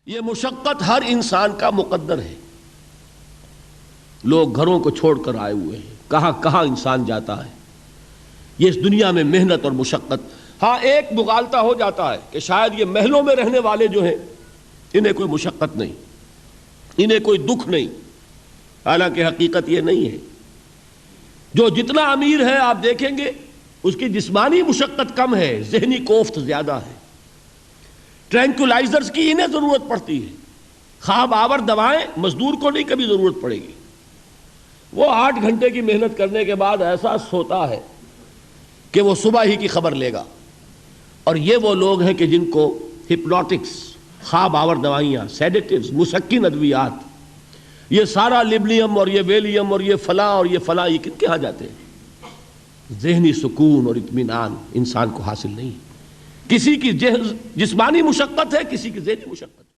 یہ مشقت ہر انسان کا مقدر ہے. لوگ گھروں کو چھوڑ کر آئے ہوئے ہیں، کہاں کہاں انسان جاتا ہے. یہ اس دنیا میں محنت اور مشقت. ہاں ایک مغالطہ ہو جاتا ہے کہ شاید یہ محلوں میں رہنے والے جو ہیں انہیں کوئی مشقت نہیں، انہیں کوئی دکھ نہیں. حالانکہ حقیقت یہ نہیں ہے. جو جتنا امیر ہے آپ دیکھیں گے اس کی جسمانی مشقت کم ہے، ذہنی کوفت زیادہ ہے. ٹرینکولائزرز کی انہیں ضرورت پڑتی ہے. خواب آور دوائیں مزدور کو نہیں کبھی ضرورت پڑے گی. وہ 8 گھنٹے کی محنت کرنے کے بعد ایسا سوتا ہے کہ وہ صبح ہی کی خبر لے گا. اور یہ وہ لوگ ہیں کہ جن کو ہپنوٹکس، خواب آور دوائیاں، سیڈیٹیوز، مسکن ادویات، یہ سارا لیبنیم اور یہ ویلیم اور یہ فلاں اور یہ فلاں، یہ کن کے ہاں جاتے ہیں؟ ذہنی سکون اور اطمینان انسان کو حاصل نہیں. کسی کی جسمانی مشقت ہے، کسی کی ذہنی مشقت.